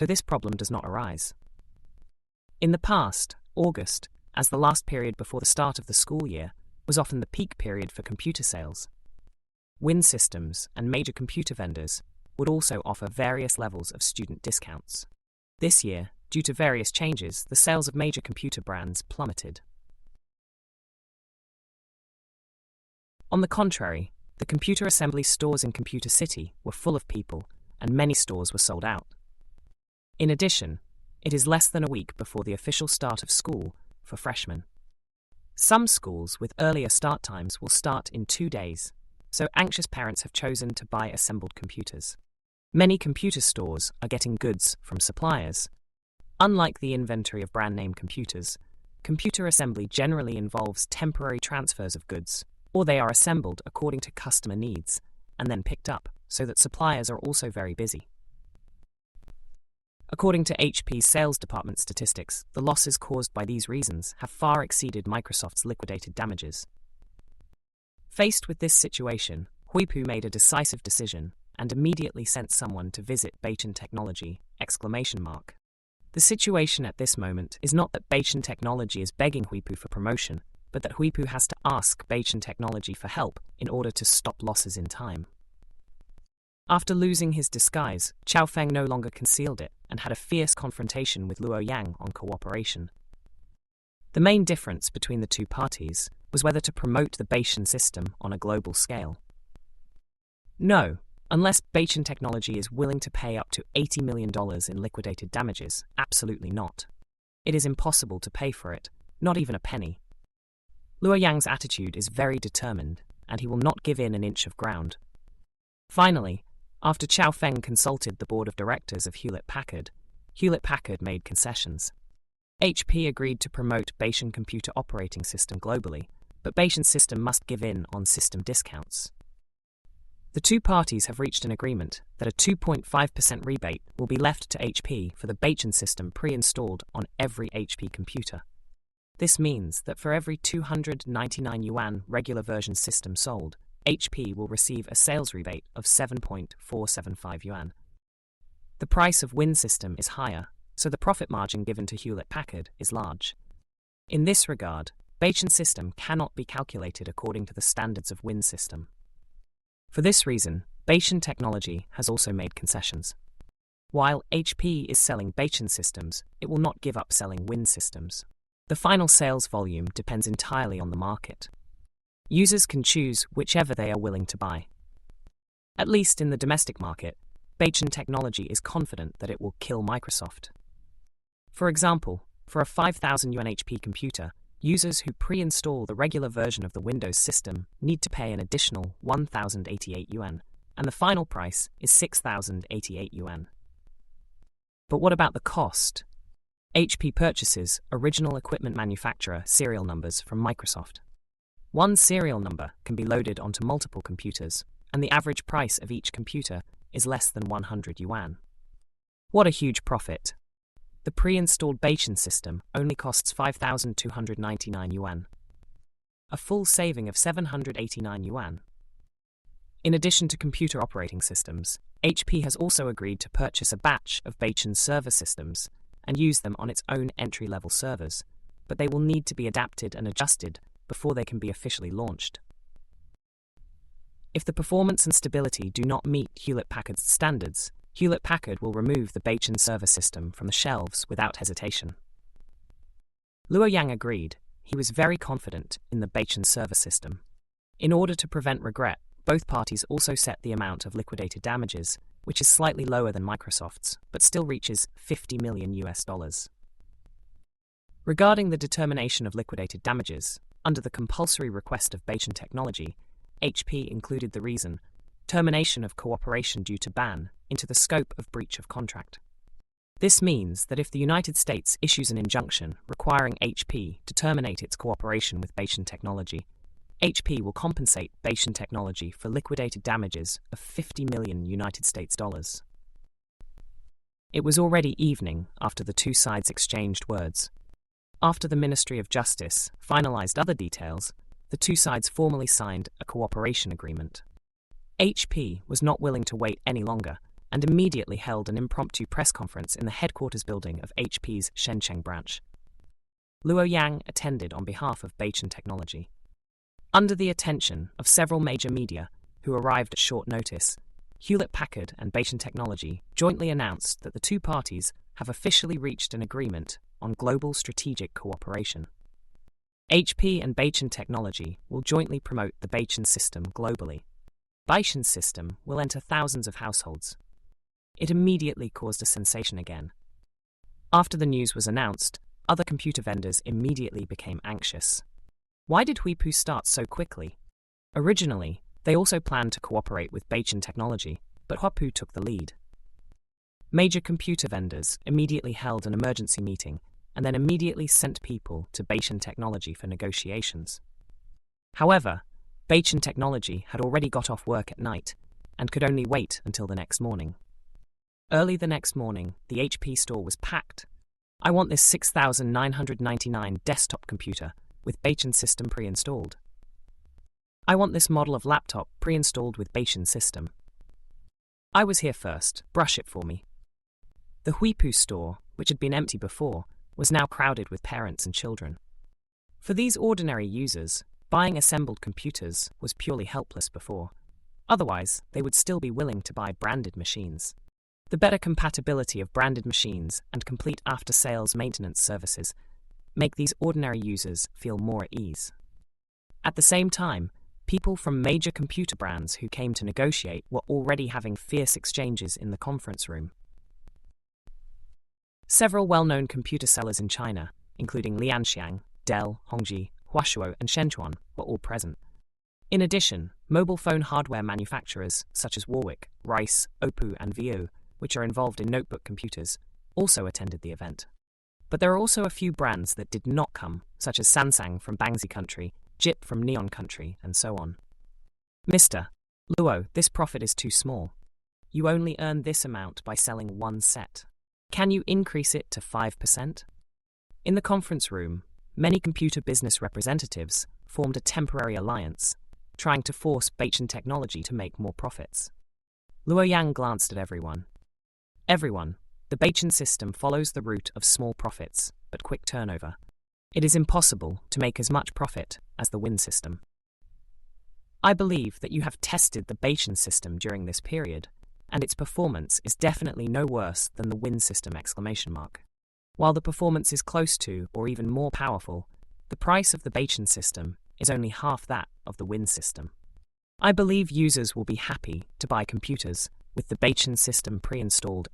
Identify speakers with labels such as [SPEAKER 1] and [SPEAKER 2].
[SPEAKER 1] so this problem does not arise. In the past, August, as the last period before the start of the school year, was often the peak period for computer sales. Win Systems and major computer vendors would also offer various levels of student discounts. This year, due to various changes, the sales of major computer brands plummeted. On the contrary, the computer assembly stores in Computer City were full of people, and many stores were sold out. In addition, it is less than a week before the official start of school for freshmen. Some schools with earlier start times will start in 2 days, so anxious parents have chosen to buy assembled computers. Many computer stores are getting goods from suppliers. Unlike the inventory of brand-name computers, computer assembly generally involves temporary transfers of goods, or they are assembled according to customer needs and then picked up, so that suppliers are also very busy. According to HP's sales department statistics, the losses caused by these reasons have far exceeded Microsoft's liquidated damages. Faced with this situation, Huipu made a decisive decision and immediately sent someone to visit Beichin Technology! The situation at this moment is not that Beichin Technology is begging Huipu for promotion, but that Huipu has to ask Beichin Technology for help in order to stop losses in time. After losing his disguise, Chao Feng no longer concealed it and had a fierce confrontation with Luo Yang on cooperation. The main difference between the two parties was whether to promote the Beichin system on a global scale. No, unless Beichin Technology is willing to pay up to $80 million in liquidated damages, absolutely not. It is impossible to pay for it, not even a penny. Luo Yang's attitude is very determined, and he will not give in an inch of ground. Finally, after Chao Feng consulted the board of directors of Hewlett-Packard made concessions. HP agreed to promote Beichin Computer Operating System globally, but Beichin system must give in on system discounts. The two parties have reached an agreement that a 2.5% rebate will be left to HP for the Beichin system pre-installed on every HP computer. This means that for every 299 yuan regular version system sold, HP will receive a sales rebate of 7.475 yuan. The price of Win system is higher, so the profit margin given to Hewlett-Packard is large. In this regard, Beichin system cannot be calculated according to the standards of Win system. For this reason, Beichin Technology has also made concessions. While HP is selling Beichin systems, it will not give up selling Win systems. The final sales volume depends entirely on the market. Users can choose whichever they are willing to buy. At least in the domestic market, Beichin Technology is confident that it will kill Microsoft. For example, for a 5,000 yuan HP computer, users who pre-install the regular version of the Windows system need to pay an additional 1,088 yuan, and the final price is 6,088 yuan. But what about the cost? HP purchases original equipment manufacturer serial numbers from Microsoft. One serial number can be loaded onto multiple computers, and the average price of each computer is less than 100 yuan. What a huge profit! The pre-installed Beichin system only costs 5,299 yuan. A full saving of 789 yuan. In addition to computer operating systems, HP has also agreed to purchase a batch of Beichin server systems and use them on its own entry-level servers, but they will need to be adapted and adjusted before they can be officially launched. If the performance and stability do not meet Hewlett-Packard's standards, Hewlett-Packard will remove the Beichin server system from the shelves without hesitation. Luo Yang agreed. He was very confident in the Beichin server system. In order to prevent regret, both parties also set the amount of liquidated damages, which is slightly lower than Microsoft's, but still reaches $50 million. Regarding the determination of liquidated damages, under the compulsory request of Beichin Technology, HP included the reason, termination of cooperation due to ban, into the scope of breach of contract. This means that if the United States issues an injunction requiring HP to terminate its cooperation with Beichin Technology, HP will compensate Beichin Technology for liquidated damages of $50 million. It was already evening after the two sides exchanged words. After the Ministry of Justice finalized other details, the two sides formally signed a cooperation agreement. HP was not willing to wait any longer and immediately held an impromptu press conference in the headquarters building of HP's Shenzhen branch. Luo Yang attended on behalf of Beichin Technology. Under the attention of several major media, who arrived at short notice, Hewlett-Packard and Beichin Technology jointly announced that the two parties have officially reached an agreement on global strategic cooperation. HP and Beichin Technology will jointly promote the Beichin system globally. Beichin's system will enter thousands of households. It immediately caused a sensation again. After the news was announced, other computer vendors immediately became anxious. Why did Huipu start so quickly? Originally, they also planned to cooperate with Beichin Technology, but Huipu took the lead. Major computer vendors immediately held an emergency meeting and then immediately sent people to Beichin Technology for negotiations. However, Beichin Technology had already got off work at night and could only wait until the next morning. Early the next morning, the HP store was packed. I want this 6,999 desktop computer with Beichin system pre-installed. I want this model of laptop pre-installed with Beichin system. I was here first, brush it for me. The Huipu store, which had been empty before, was now crowded with parents and children. For these ordinary users, buying assembled computers was purely helpless before. Otherwise, they would still be willing to buy branded machines. The better compatibility of branded machines and complete after-sales maintenance services make these ordinary users feel more at ease. At the same time, people from major computer brands who came to negotiate were already having fierce exchanges in the conference room. Several well-known computer sellers in China, including Lianxiang, Dell, Hongji, Huashuo, and Shenzhen, were all present. In addition, mobile phone hardware manufacturers such as Warwick, Rice, Oppo, and Viu, which are involved in notebook computers, also attended the event. But there are also a few brands that did not come, such as Samsung from Bangxi country, Jip from Neon country, and so on. Mr. Luo, this profit is too small. You only earn this amount by selling one set. Can you increase it to 5%? In the conference room, many computer business representatives formed a temporary alliance, trying to force Beichin Technology to make more profits. Luo Yang glanced at everyone. Everyone, the Beichin system follows the route of small profits, but quick turnover. It is impossible to make as much profit as the Win system. I believe that you have tested the Beichin system during this period, and its performance is definitely no worse than the Win system! While the performance is close to or even more powerful, the price of the Beichin system is only half that of the Win system. I believe users will be happy to buy computers with the Beichin system pre-installed!